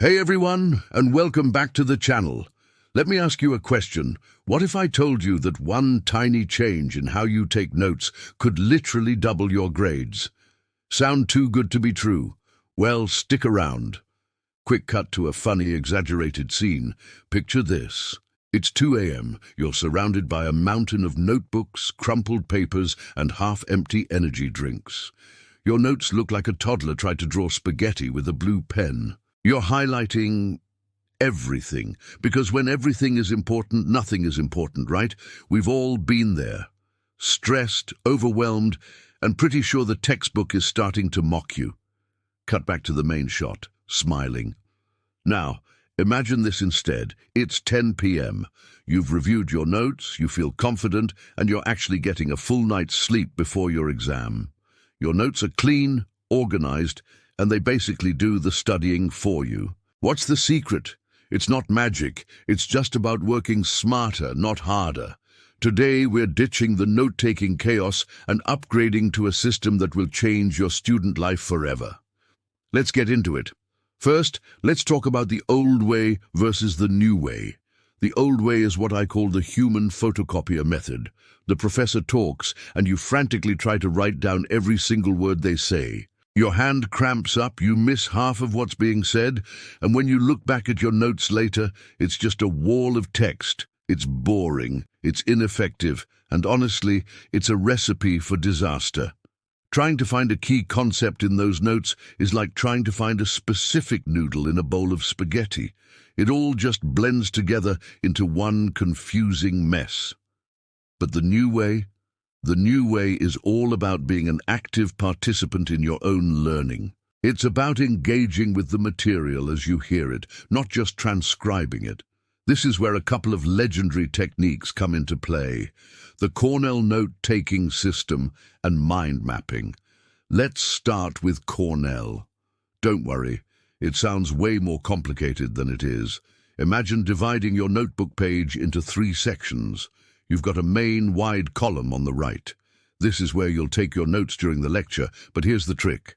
Hey everyone, and welcome back to the channel. Let me ask you a question. What if I told you that one tiny change in how you take notes could literally double your grades? Sound too good to be true? Well, stick around. Quick cut to a funny, exaggerated scene. Picture this. It's 2 a.m. You're surrounded by a mountain of notebooks, crumpled papers, and half-empty energy drinks. Your notes look like a toddler tried to draw spaghetti with a blue pen. You're highlighting everything, because when everything is important, nothing is important, right? We've all been there. Stressed, overwhelmed, and pretty sure the textbook is starting to mock you. Cut back to the main shot, smiling. Now, imagine this instead. It's 10 p.m. You've reviewed your notes, you feel confident, and you're actually getting a full night's sleep before your exam. Your notes are clean, organized, and they basically do the studying for you. What's the secret? It's not magic. It's just about working smarter, not harder. Today, we're ditching the note-taking chaos and upgrading to a system that will change your student life forever. Let's get into it. First, let's talk about the old way versus the new way. The old way is what I call the human photocopier method. The professor talks, and you frantically try to write down every single word they say. Your hand cramps up, you miss half of what's being said, and when you look back at your notes later, it's just a wall of text. It's boring, it's ineffective, and honestly, it's a recipe for disaster. Trying to find a key concept in those notes is like trying to find a specific noodle in a bowl of spaghetti. It all just blends together into one confusing mess. But the new way? The new way is all about being an active participant in your own learning. It's about engaging with the material as you hear it, not just transcribing it. This is where a couple of legendary techniques come into play: the Cornell note-taking system and mind mapping. Let's start with Cornell. Don't worry, it sounds way more complicated than it is. Imagine dividing your notebook page into 3 sections. You've got a main wide column on the right. This is where you'll take your notes during the lecture, but here's the trick.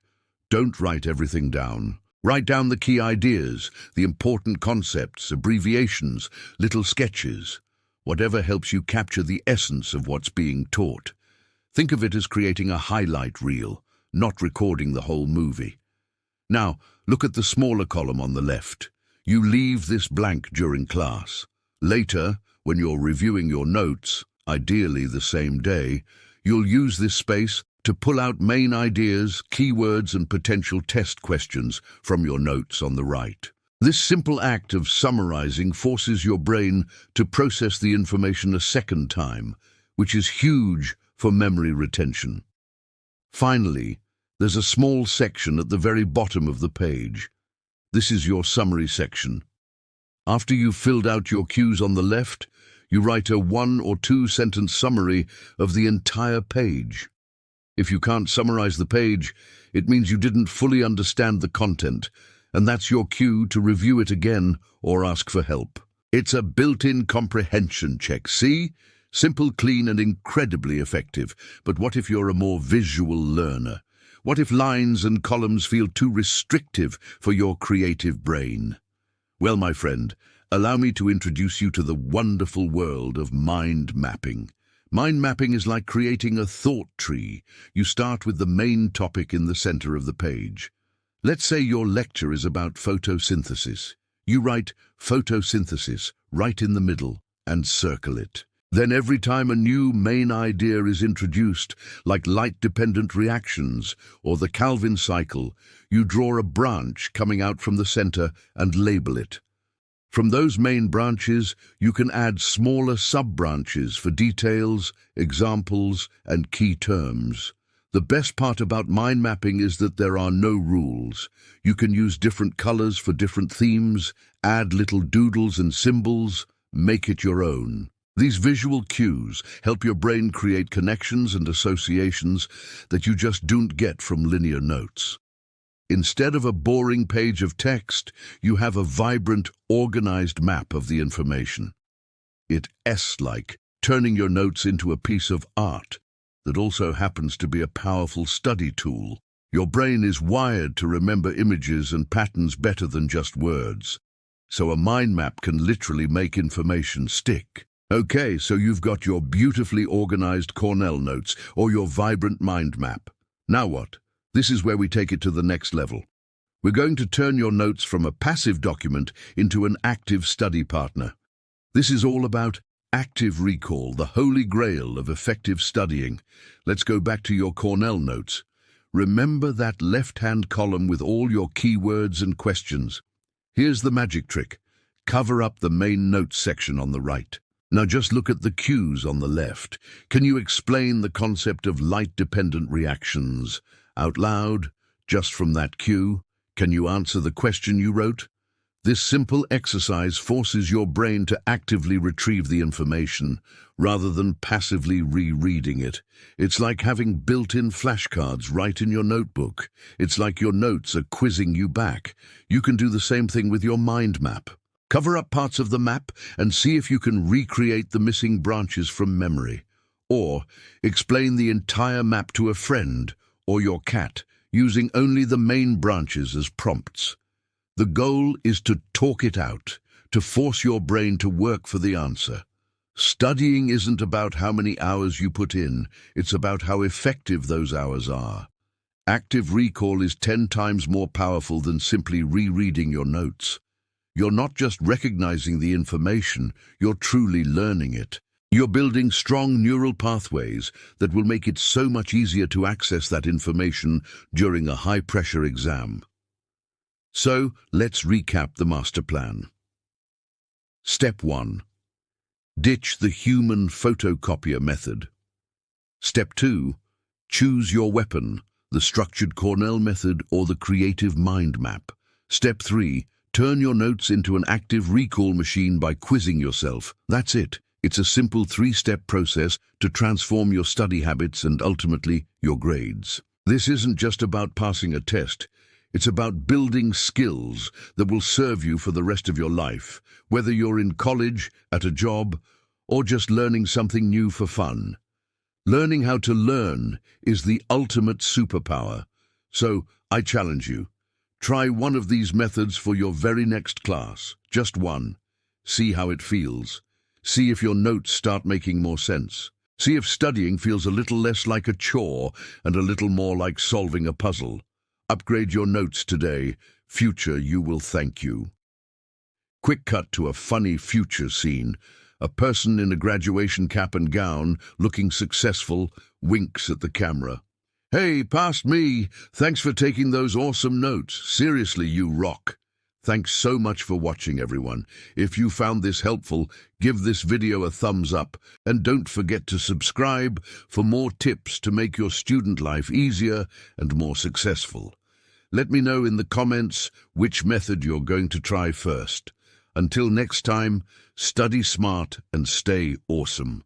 Don't write everything down. Write down the key ideas, the important concepts, abbreviations, little sketches, whatever helps you capture the essence of what's being taught. Think of it as creating a highlight reel, not recording the whole movie. Now, look at the smaller column on the left. You leave this blank during class. Later, when you're reviewing your notes, ideally the same day, you'll use this space to pull out main ideas, keywords, and potential test questions from your notes on the right. This simple act of summarizing forces your brain to process the information a second time, which is huge for memory retention. Finally, there's a small section at the very bottom of the page. This is your summary section. After you've filled out your cues on the left, you write a 1 or 2 sentence summary of the entire page. If you can't summarize the page, it means you didn't fully understand the content, and that's your cue to review it again or ask for help. It's a built-in comprehension check, see? Simple, clean, and incredibly effective. But what if you're a more visual learner? What if lines and columns feel too restrictive for your creative brain? Well, my friend, allow me to introduce you to the wonderful world of mind mapping. Mind mapping is like creating a thought tree. You start with the main topic in the center of the page. Let's say your lecture is about photosynthesis. You write photosynthesis right in the middle and circle it. Then every time a new main idea is introduced, like light-dependent reactions or the Calvin cycle, you draw a branch coming out from the center and label it. From those main branches, you can add smaller sub-branches for details, examples, and key terms. The best part about mind mapping is that there are no rules. You can use different colors for different themes, add little doodles and symbols, make it your own. These visual cues help your brain create connections and associations that you just don't get from linear notes. Instead of a boring page of text, you have a vibrant, organized map of the information. It's like turning your notes into a piece of art that also happens to be a powerful study tool. Your brain is wired to remember images and patterns better than just words. So a mind map can literally make information stick. Okay, so you've got your beautifully organized Cornell Notes or your vibrant mind map. Now what? This is where we take it to the next level. We're going to turn your notes from a passive document into an active study partner. This is all about active recall, the holy grail of effective studying. Let's go back to your Cornell Notes. Remember that left-hand column with all your keywords and questions. Here's the magic trick. Cover up the main notes section on the right. Now just look at the cues on the left. Can you explain the concept of light-dependent reactions out loud, just from that cue? Can you answer the question you wrote? This simple exercise forces your brain to actively retrieve the information, rather than passively rereading it. It's like having built-in flashcards right in your notebook. It's like your notes are quizzing you back. You can do the same thing with your mind map. Cover up parts of the map and see if you can recreate the missing branches from memory. Or explain the entire map to a friend or your cat, using only the main branches as prompts. The goal is to talk it out, to force your brain to work for the answer. Studying isn't about how many hours you put in, it's about how effective those hours are. Active recall is 10 times more powerful than simply rereading your notes. You're not just recognizing the information, you're truly learning it. You're building strong neural pathways that will make it so much easier to access that information during a high-pressure exam. So, let's recap the master plan. Step 1. Ditch the human photocopier method. Step 2. Choose your weapon, the structured Cornell method or the creative mind map. Step 3. Turn your notes into an active recall machine by quizzing yourself. That's it. It's a simple 3-step process to transform your study habits and ultimately your grades. This isn't just about passing a test. It's about building skills that will serve you for the rest of your life, whether you're in college, at a job, or just learning something new for fun. Learning how to learn is the ultimate superpower. So, I challenge you. Try one of these methods for your very next class. Just one. See how it feels. See if your notes start making more sense. See if studying feels a little less like a chore and a little more like solving a puzzle. Upgrade your notes today. Future you will thank you. Quick cut to a funny future scene. A person in a graduation cap and gown, looking successful, winks at the camera. Hey, past me. Thanks for taking those awesome notes. Seriously, you rock. Thanks so much for watching, everyone. If you found this helpful, give this video a thumbs up and don't forget to subscribe for more tips to make your student life easier and more successful. Let me know in the comments which method you're going to try first. Until next time, study smart and stay awesome.